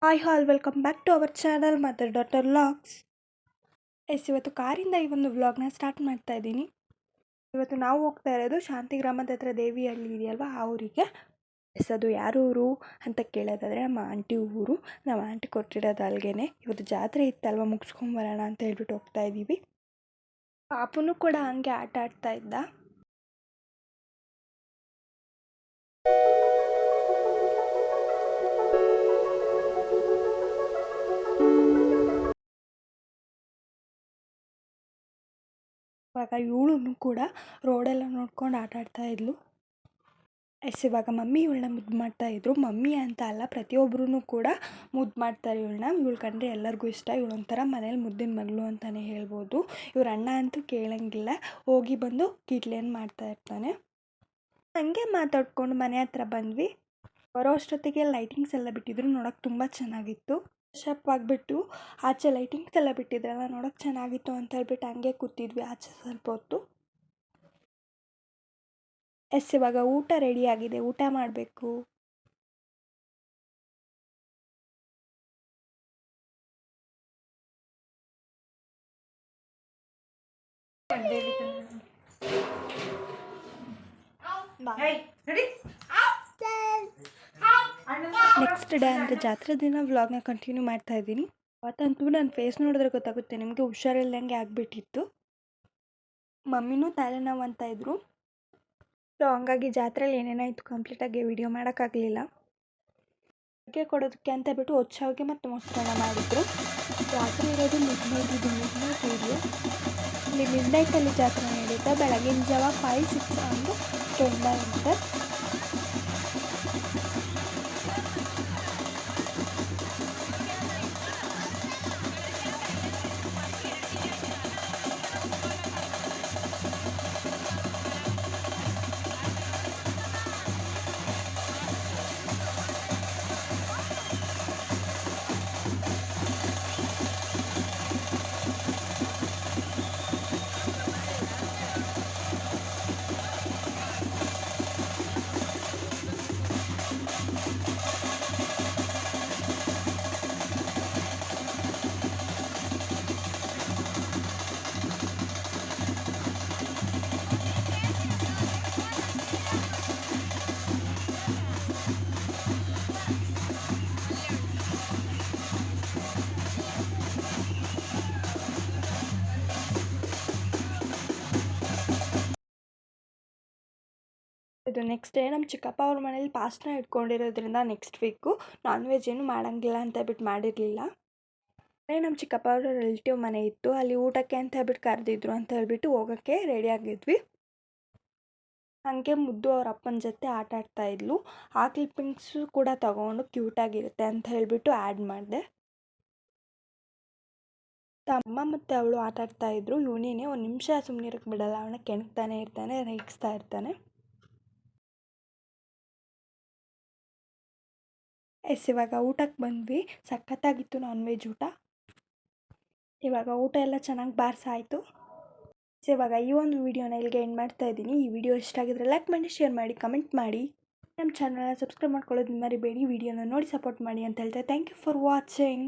Hi all welcome back to our channel mother daughter vlogs. ಇವತ್ತು ಕಾರಿಂದ ಈ ಒಂದು ವ್ಲಾಗ್ನ ಸ್ಟಾರ್ಟ್ ಮಾಡ್ತಾ ಇದ್ದೀನಿ. ಇವತ್ತು ನಾವು ಹೋಗ್ತಾ ಇರೋದು ಶಾಂತಿಗ್ರಾಮದ ಹತ್ರ ದೇವಿಹಳ್ಳಿ ಇದೆಯಲ್ವ ಆ ಊರಿಗೆ. ಅದು ಯಾರ ಊರು ಅಂತ ಕೇಳೋದಾದರೆ ನಮ್ಮ ಆಂಟಿ ಊರು. ನಮ್ಮ ಆಂಟಿ ಕೊಟ್ಟಿರೋದು ಅಲ್ಲಿಗೆ. ಇವತ್ತು ಜಾತ್ರೆ ಇತ್ತಲ್ವ, ಮುಗಿಸ್ಕೊಂಬರೋಣ ಅಂತ ಹೇಳ್ಬಿಟ್ಟು ಹೋಗ್ತಾ ಇದ್ದೀವಿ. ಪಾಪುನು ಕೂಡ ಹಂಗೆ ಆಟ ಆಡ್ತಾ ಇದ್ದ. ಇವಾಗ ಇವಳು ಕೂಡ ರೋಡೆಲ್ಲ ನೋಡ್ಕೊಂಡು ಆಟ ಆಡ್ತಾ ಇದ್ಲು. ಇವಾಗ ಮಮ್ಮಿ ಇವಳನ್ನ ಮುದ್ದು ಮಾಡ್ತಾಯಿದ್ರು. ಮಮ್ಮಿ ಅಂತ ಅಲ್ಲ, ಪ್ರತಿಯೊಬ್ಬರೂ ಕೂಡ ಮುದ್ದು ಮಾಡ್ತಾರೆ ಇವಳನ್ನ. ಇವಳು ಕಂಡ್ರೆ ಎಲ್ಲರಿಗೂ ಇಷ್ಟ. ಇವಳೊಂಥರ ಮನೇಲಿ ಮುದ್ದಿನ ಮಗಳು ಅಂತಲೇ ಹೇಳ್ಬೋದು. ಇವ್ರ ಅಣ್ಣ ಅಂತೂ ಕೇಳಂಗಿಲ್ಲ, ಹೋಗಿ ಬಂದು ಕೀಟ್ಲೇನು ಮಾಡ್ತಾ ಇರ್ತಾನೆ. ಹಂಗೆ ಮಾತಾಡ್ಕೊಂಡು ಮನೆ ಹತ್ರ ಬಂದ್ವಿ. ಬರೋ ಅಷ್ಟೊತ್ತಿಗೆ ಲೈಟಿಂಗ್ಸ್ ಎಲ್ಲ ಬಿಟ್ಟಿದ್ರು, ನೋಡೋಕೆ ತುಂಬ ಚೆನ್ನಾಗಿತ್ತು. ಶಪ್ ಆಗಿಬಿಟ್ಟು ಆಚೆ ಲೈಟಿಂಗ್ಸ್ ಎಲ್ಲ ಬಿಟ್ಟಿದ್ರಲ್ಲ, ನೋಡೋಕೆ ಚೆನ್ನಾಗಿತ್ತು ಅಂತ ಹೇಳ್ಬಿಟ್ಟು ಹಂಗೆ ಕೂತಿದ್ವಿ ಆಚೆ ಸ್ವಲ್ಪ ಹೊತ್ತು. ಇವಾಗ ಊಟ ರೆಡಿ ಆಗಿದೆ, ಊಟ ಮಾಡಬೇಕು. ನೆಕ್ಸ್ಟ್ ಡೇ ಅಂದರೆ ಜಾತ್ರೆ ದಿನ ವ್ಲಾಗ್ನ ಕಂಟಿನ್ಯೂ ಮಾಡ್ತಾ ಇದ್ದೀನಿ. ಅವತ್ತಂತೂ ನನ್ನ ಫೇಸ್ ನೋಡಿದ್ರೆ ಗೊತ್ತಾಗುತ್ತೆ ನಿಮಗೆ, ಹುಷಾರಿಲ್ದಂಗೆ ಆಗಿಬಿಟ್ಟಿತ್ತು. ಮಮ್ಮಿನೂ ತಲೆನೋವು ಅಂತ ಇದ್ರು. ಸೊ ಹಂಗಾಗಿ ಜಾತ್ರೆಯಲ್ಲಿ ಏನೇನಾಯಿತು ಕಂಪ್ಲೀಟಾಗಿ ವಿಡಿಯೋ ಮಾಡೋಕ್ಕಾಗಲಿಲ್ಲ. ಅಡುಗೆ ಕೊಡೋದಕ್ಕೆ ಅಂತ ಬಿಟ್ಟು ಹೊಚ್ಚಾವಿಗೆ ಮತ್ತು ಮೊಸರನ್ನ ಮಾಡಿದ್ರು. ಜಾತ್ರೆ ಇರೋದು ಮಿಡ್ನೈಟ್ ವಿಡಿಯೋ. ಇಲ್ಲಿ ಮಿಡ್ನೈಟಲ್ಲಿ ಜಾತ್ರೆ ನಡೆಯುತ್ತೆ. ಬೆಳಗಿನ ಜಾವ 5-6 ಅಂದರೆ ಕೆಂಡ ಇರುತ್ತೆ. ಇದು ನೆಕ್ಸ್ಟ್ ಡೇ ನಮ್ಮ ಚಿಕ್ಕಪ್ಪ ಅವ್ರ ಮನೇಲಿ ಪಾಸ್ಟ್ನ ಇಟ್ಕೊಂಡಿರೋದ್ರಿಂದ ನೆಕ್ಸ್ಟ್ ವೀಕು ನಾನ್ ವೆಜ್ ಏನು ಮಾಡೋಂಗಿಲ್ಲ ಅಂತ ಹೇಳ್ಬಿಟ್ಟು ಮಾಡಿರಲಿಲ್ಲ. ನಮ್ಮ ಚಿಕ್ಕಪ್ಪ ಅವರ ರಿಲೇಟಿವ್ ಮನೆ ಇತ್ತು, ಅಲ್ಲಿ ಊಟಕ್ಕೆ ಅಂತ ಹೇಳ್ಬಿಟ್ಟು ಕರೆದಿದ್ರು ಅಂತ ಹೇಳ್ಬಿಟ್ಟು ಹೋಗೋಕ್ಕೆ ರೆಡಿ ಆಗಿದ್ವಿ. ಹಾಗೆ ಮುದ್ದು ಅವ್ರ ಅಪ್ಪನ ಜೊತೆ ಆಟ ಆಡ್ತಾ ಇದ್ಲು. ಆ ಕ್ಲಿಪ್ಪಿಂಗ್ಸು ಕೂಡ ತಗೊಂಡು ಕ್ಯೂಟಾಗಿರುತ್ತೆ ಅಂತ ಹೇಳ್ಬಿಟ್ಟು ಆ್ಯಡ್ ಮಾಡಿದೆ. ಅಮ್ಮ ಮತ್ತು ಅವಳು ಆಟ ಆಡ್ತಾ ಇದ್ರು. ಇವನೇನೆ ಒಂದು ನಿಮಿಷ ಸುಮ್ಮನಿರಕ್ಕೆ ಬಿಡಲ್ಲ, ಅವನ ಕೆಣಕ್ತಾನೆ ಇರ್ತಾನೆ, ರೇಗಿಸ್ತಾ ಇರ್ತಾನೆ. ಇವಾಗ ಊಟಕ್ಕೆ ಬಂದ್ವಿ. ಸಖತ್ತಾಗಿತ್ತು ನಾನ್ ವೆಜ್ ಊಟ. ಇವಾಗ ಊಟ ಎಲ್ಲ ಚೆನ್ನಾಗಿ ಬಾರಿಸಾಯಿತು. ಇವಾಗ ಈ ಒಂದು ವಿಡಿಯೋನ ಇಲ್ಲಿಗೆ ಎಂಡ್ ಮಾಡ್ತಾ ಇದ್ದೀನಿ. ಈ ವಿಡಿಯೋ ಇಷ್ಟ ಆಗಿದ್ರೆ ಲೈಕ್ ಮಾಡಿ, ಶೇರ್ ಮಾಡಿ, ಕಮೆಂಟ್ ಮಾಡಿ. ನಮ್ಮ ಚಾನಲ್ನ ಸಬ್ಸ್ಕ್ರೈಬ್ ಮಾಡ್ಕೊಳ್ಳೋದು ಮರಿಬೇಡಿ. ವಿಡಿಯೋನ ನೋಡಿ ಸಪೋರ್ಟ್ ಮಾಡಿ ಅಂತ ಹೇಳ್ತಾ ಥ್ಯಾಂಕ್ ಯು ಫಾರ್ ವಾಚಿಂಗ್.